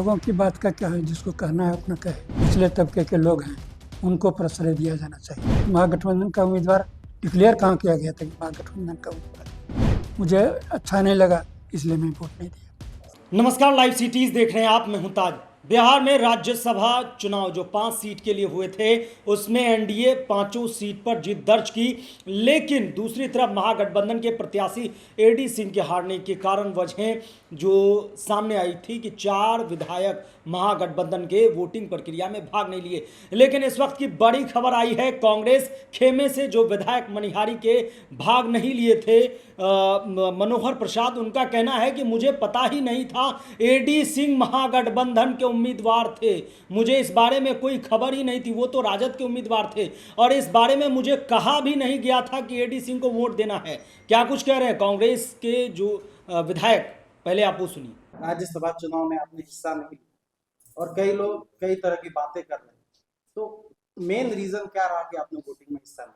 लोगों की बात का क्या है, जिसको कहना है अपना कहे। पिछले तबके के लोग हैं, उनको प्रश्रय दिया जाना चाहिए। महागठबंधन का उम्मीदवार डिक्लेयर कहाँ किया गया था कि महागठबंधन का उम्मीदवार, मुझे अच्छा नहीं लगा, इसलिए मैं वोट नहीं दिया। नमस्कार, लाइव सिटीज देख रहे हैं आप। मैं हूं ताज। बिहार में राज्यसभा चुनाव जो 5 सीट के लिए हुए थे, उसमें एनडीए 5 सीट पर जीत दर्ज की। लेकिन दूसरी तरफ महागठबंधन के प्रत्याशी एडी सिंह के हारने के कारण वजहें जो सामने आई थी कि 4 विधायक महागठबंधन के वोटिंग प्रक्रिया में भाग नहीं लिए। लेकिन इस वक्त की बड़ी खबर आई है, कांग्रेस खेमे से जो विधायक मनिहारी के भाग नहीं लिए थे, मनोहर प्रसाद, उनका कहना है कि मुझे पता ही नहीं था एडी सिंह महागठबंधन के उम्मीदवार थे, मुझे इस बारे में कोई खबर ही नहीं थी, वो तो राजद के उम्मीदवार थे और इस बारे में मुझे कहा भी नहीं गया था कि एडी सिंह को वोट देना है। क्या कुछ कह रहे हैं कांग्रेस के जो विधायक, पहले आप वो सुनिए। राज्यसभा चुनाव में आपने हिस्सा नहीं लिया और कई लोग कई तरह की बातें कर रहे हैं, तो मेन रीजन क्या रहा कि आपने वोटिंग में हिस्सा नहीं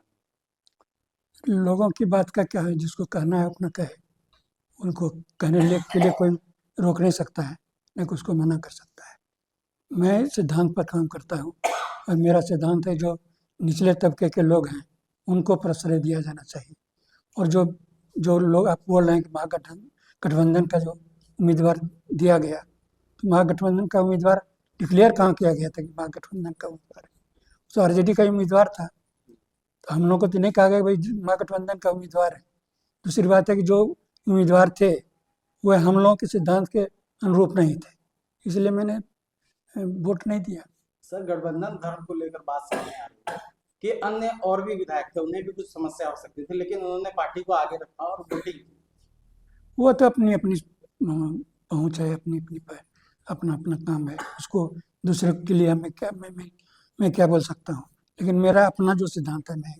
लिया? लोगों की बात का क्या है, जिसको कहना है अपना कहे। उनको कहने के लिए कोई रोक नहीं सकता है, न कोई उसको मना कर सकता है। मैं सिद्धांत पर काम करता हूँ और मेरा सिद्धांत है जो निचले तबके के लोग हैं, उनको प्रश्रय दिया जाना चाहिए। और जो जो लोग आप बोल रहे हैं कि महागठबंधन का जो उम्मीदवार दिया गया, तो महागठबंधन का उम्मीदवार डिक्लेयर कहाँ किया गया था कि महागठबंधन का उम्मीदवार है? तो आरजेडी का उम्मीदवार था, तो हम लोग को तो नहीं कहा गया भाई महागठबंधन का उम्मीदवार है। दूसरी बात है कि जो उम्मीदवार थे वह हम लोगों के सिद्धांत के अनुरूप नहीं थे, इसलिए मैंने वोट नहीं दिया। सर, गठबंधन धर्म को लेकर बात सामने आ रही है कि अन्य और भी विधायक थे, उन्हें भी कुछ समस्या हो सकती थी, लेकिन उन्होंने पार्टी को आगे रखा और वोटिंग की। वो तो अपनी अपनी पहुँच है, अपनी अपनी अपना अपना काम है, उसको दूसरे के लिए मैं क्या बोल सकता हूँ। लेकिन मेरा अपना जो सिद्धांत है,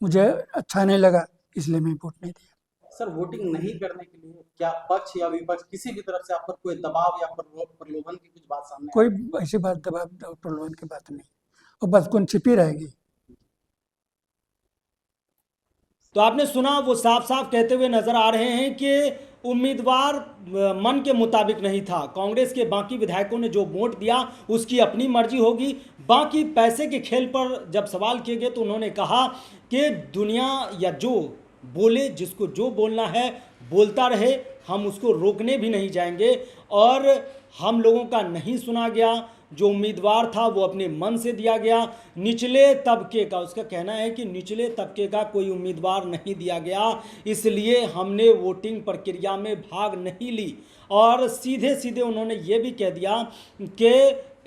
मुझे अच्छा नहीं लगा, इसलिए मैं वोट नहीं दिया। सर, वोटिंग नहीं करने के लिए क्या पक्ष या विपक्ष किसी भी तरफ से आप पर कोई दबाव या प्रलोभन की कुछ बात सामने कोई ऐसी बात दबाव प्रलोभन की बात नहीं, और बस कौन छिपी रहेगी। तो आपने सुना, वो साफ साफ कहते हुए नजर आ रहे हैं कि उम्मीदवार मन के मुताबिक नहीं था। कांग्रेस के बाकी विधायकों ने जो वोट दिया उसकी अपनी मर्जी होगी। बाकी पैसे के खेल पर जब सवाल किए गए तो उन्होंने कहा कि दुनिया या जो बोले, जिसको जो बोलना है बोलता रहे, हम उसको रोकने भी नहीं जाएंगे और हम लोगों का नहीं सुना गया। जो उम्मीदवार था वो अपने मन से दिया गया। निचले तबके का, उसका कहना है कि निचले तबके का कोई उम्मीदवार नहीं दिया गया, इसलिए हमने वोटिंग प्रक्रिया में भाग नहीं ली। और सीधे सीधे उन्होंने ये भी कह दिया कि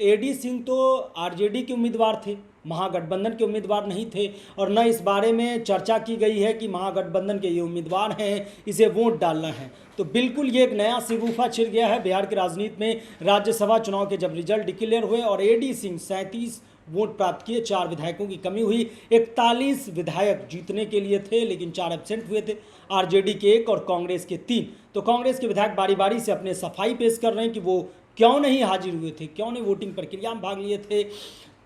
एडी सिंह तो आरजेडी के उम्मीदवार थे, महागठबंधन के उम्मीदवार नहीं थे, और न इस बारे में चर्चा की गई है कि महागठबंधन के ये उम्मीदवार हैं, इसे वोट डालना है। तो बिल्कुल ये एक नया शिगुफा छिड़ गया है बिहार की राजनीति में। राज्यसभा चुनाव के जब रिजल्ट डिक्लेयर हुए और एडी सिंह 37 वोट प्राप्त किए, 4 विधायकों की कमी हुई। 41 विधायक जीतने के लिए थे, लेकिन 4 एब्सेंट हुए थे, आरजेडी के 1 और कांग्रेस के 3। तो कांग्रेस के विधायक बारी बारी से अपने सफाई पेश कर रहे हैं कि वो क्यों नहीं हाजिर हुए थे, क्यों नहीं वोटिंग प्रक्रिया में भाग लिए थे।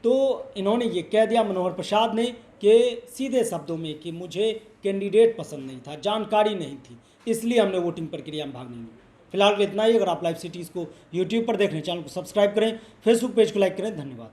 तो इन्होंने ये कह दिया, मनोहर प्रसाद ने, कि सीधे शब्दों में कि मुझे कैंडिडेट पसंद नहीं था, जानकारी नहीं थी, इसलिए हमने वोटिंग प्रक्रिया में भाग नहीं लिया। फिलहाल इतना ही। अगर आप लाइव सिटीज़ को यूट्यूब पर देख रहे हैं, चैनल को सब्सक्राइब करें, फेसबुक पेज को लाइक करें। धन्यवाद।